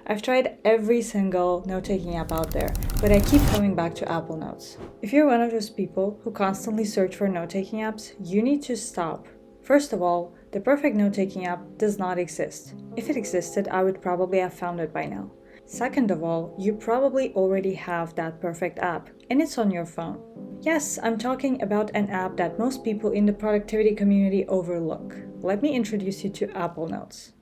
I've tried every single note-taking app out there, but I keep coming back to Apple Notes. If you're one of those people who constantly search for note-taking apps, you need to stop. First of all, the perfect note-taking app does not exist. If it existed, I would probably have found it by now. Second of all, you probably already have that perfect app, and it's on your phone. Yes, I'm talking about an app that most people in the productivity community overlook. Let me introduce you to Apple Notes.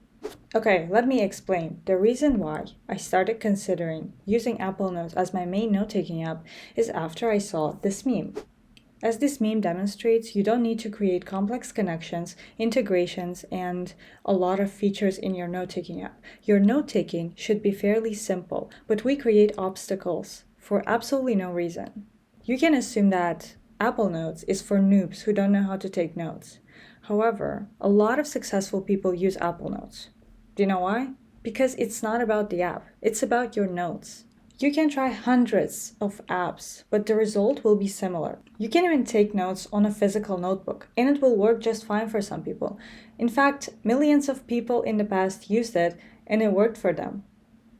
Okay, let me explain. The reason why I started considering using Apple Notes as my main note-taking app is after I saw this meme. As this meme demonstrates, you don't need to create complex connections, integrations, and a lot of features in your note-taking app. Your note-taking should be fairly simple, but we create obstacles for absolutely no reason. You can assume that Apple Notes is for noobs who don't know how to take notes. However, a lot of successful people use Apple Notes. Do you know why? Because it's not about the app, it's about your notes. You can try hundreds of apps, but the result will be similar. You can even take notes on a physical notebook, and it will work just fine for some people. In fact, millions of people in the past used it, and it worked for them.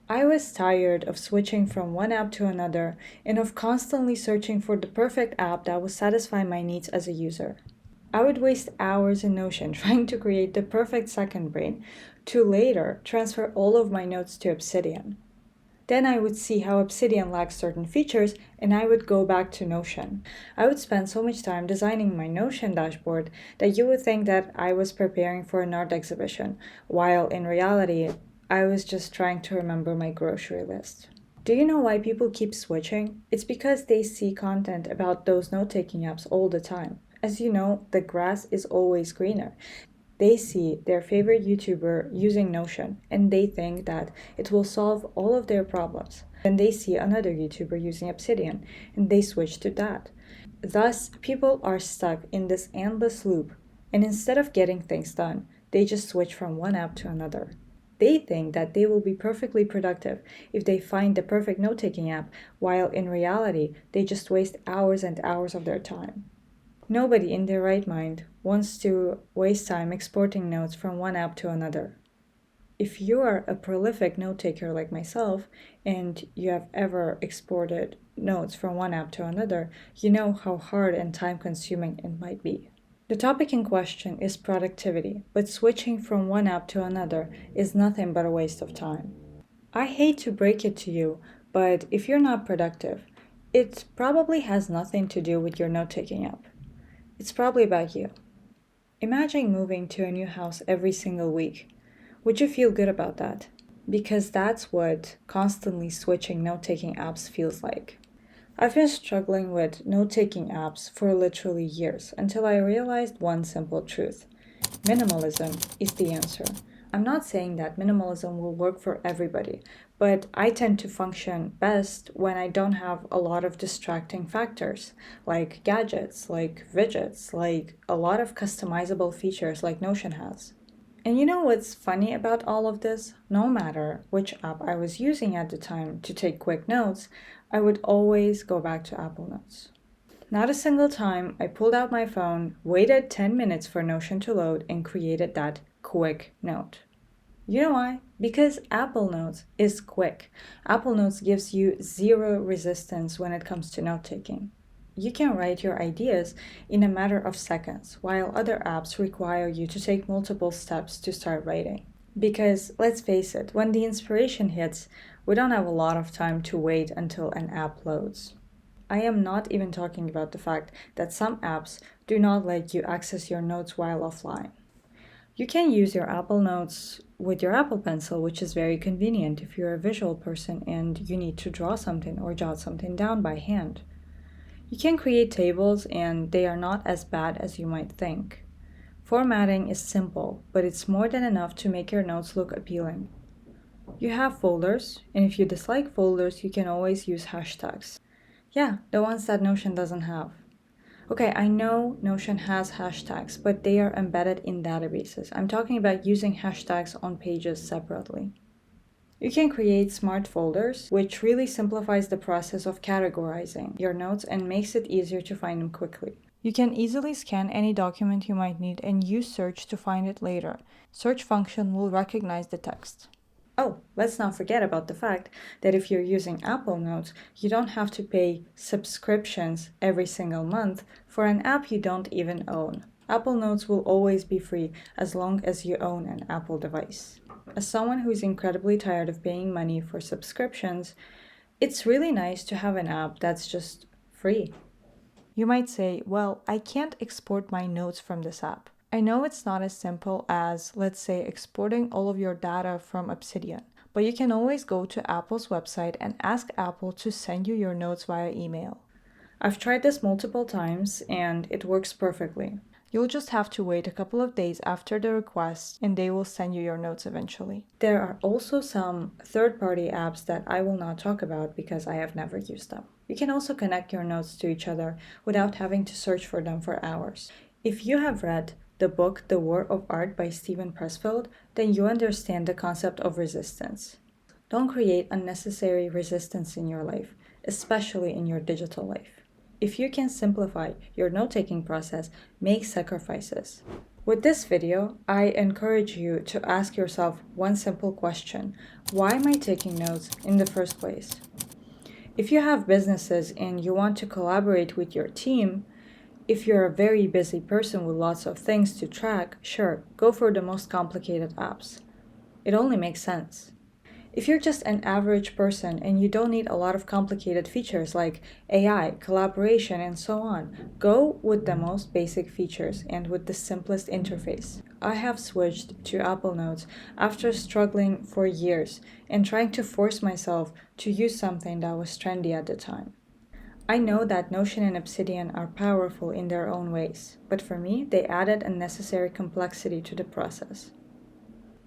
I was tired of switching from one app to another and of constantly searching for the perfect app that would satisfy my needs as a user. I would waste hours in Notion trying to create the perfect second brain to later transfer all of my notes to Obsidian. Then I would see how Obsidian lacks certain features and I would go back to Notion. I would spend so much time designing my Notion dashboard that you would think that I was preparing for an art exhibition, while in reality, I was just trying to remember my grocery list. Do you know why people keep switching? It's because they see content about those note-taking apps all the time. As you know, the grass is always greener. They see their favorite YouTuber using Notion and they think that it will solve all of their problems. Then they see another YouTuber using Obsidian and they switch to that. Thus, people are stuck in this endless loop, and instead of getting things done, they just switch from one app to another. They think that they will be perfectly productive if they find the perfect note-taking app, while in reality, they just waste hours and hours of their time. Nobody in their right mind wants to waste time exporting notes from one app to another. If you are a prolific note taker like myself and you have ever exported notes from one app to another, you know how hard and time consuming it might be. The topic in question is productivity, but switching from one app to another is nothing but a waste of time. I hate to break it to you, but if you're not productive, it probably has nothing to do with your note taking app. It's probably about you. Imagine moving to a new house every single week. Would you feel good about that? Because that's what constantly switching note-taking apps feels like. I've been struggling with note-taking apps for literally years until I realized one simple truth. Minimalism is the answer. I'm not saying that minimalism will work for everybody, but I tend to function best when I don't have a lot of distracting factors, like gadgets, like widgets, like a lot of customizable features like Notion has. And you know what's funny about all of this? No matter which app I was using at the time to take quick notes, I would always go back to Apple Notes. Not a single time I pulled out my phone, waited 10 minutes for Notion to load, and created that quick note. You know why? Because Apple Notes is quick. Apple Notes gives you zero resistance when it comes to note-taking. You can write your ideas in a matter of seconds, while other apps require you to take multiple steps to start writing. Because, let's face it, when the inspiration hits, we don't have a lot of time to wait until an app loads. I am not even talking about the fact that some apps do not let you access your notes while offline. You can use your Apple Notes with your Apple Pencil, which is very convenient if you're a visual person and you need to draw something or jot something down by hand. You can create tables and they are not as bad as you might think. Formatting is simple, but it's more than enough to make your notes look appealing. You have folders, and if you dislike folders, you can always use hashtags. Yeah, the ones that Notion doesn't have. Okay, I know Notion has hashtags, but they are embedded in databases. I'm talking about using hashtags on pages separately. You can create smart folders, which really simplifies the process of categorizing your notes and makes it easier to find them quickly. You can easily scan any document you might need and use search to find it later. Search function will recognize the text. Oh, let's not forget about the fact that if you're using Apple Notes, you don't have to pay subscriptions every single month for an app you don't even own. Apple Notes will always be free as long as you own an Apple device. As someone who is incredibly tired of paying money for subscriptions, it's really nice to have an app that's just free. You might say, well, I can't export my notes from this app. I know it's not as simple as, let's say, exporting all of your data from Obsidian, but you can always go to Apple's website and ask Apple to send you your notes via email. I've tried this multiple times and it works perfectly. You'll just have to wait a couple of days after the request and they will send you your notes eventually. There are also some third-party apps that I will not talk about because I have never used them. You can also connect your notes to each other without having to search for them for hours. If you have read the book The War of Art by Steven Pressfield, then you understand the concept of resistance. Don't create unnecessary resistance in your life, especially in your digital life. If you can simplify your note-taking process, make sacrifices. With this video, I encourage you to ask yourself one simple question. Why am I taking notes in the first place? If you have businesses and you want to collaborate with your team, if you're a very busy person with lots of things to track, sure, go for the most complicated apps. It only makes sense. If you're just an average person and you don't need a lot of complicated features like AI, collaboration, and so on, go with the most basic features and with the simplest interface. I have switched to Apple Notes after struggling for years and trying to force myself to use something that was trendy at the time. I know that Notion and Obsidian are powerful in their own ways, but for me, they added unnecessary complexity to the process.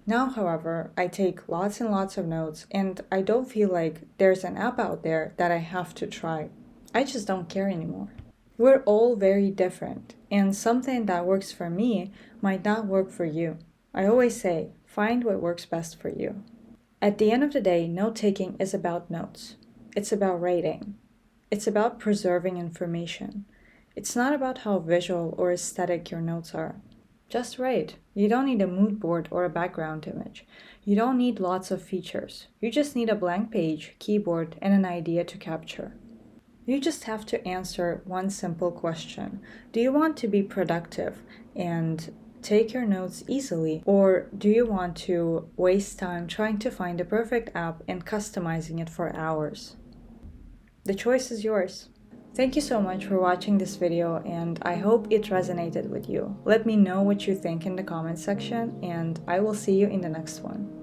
Now, however, I take lots and lots of notes, and I don't feel like there's an app out there that I have to try. I just don't care anymore. We're all very different, and something that works for me might not work for you. I always say, find what works best for you. At the end of the day, note-taking is about notes. It's about writing. It's about preserving information. It's not about how visual or aesthetic your notes are. Just write. You don't need a mood board or a background image. You don't need lots of features. You just need a blank page, keyboard, and an idea to capture. You just have to answer one simple question. Do you want to be productive and take your notes easily, or do you want to waste time trying to find the perfect app and customizing it for hours? The choice is yours. Thank you so much for watching this video, and I hope it resonated with you. Let me know what you think in the comment section, and I will see you in the next one.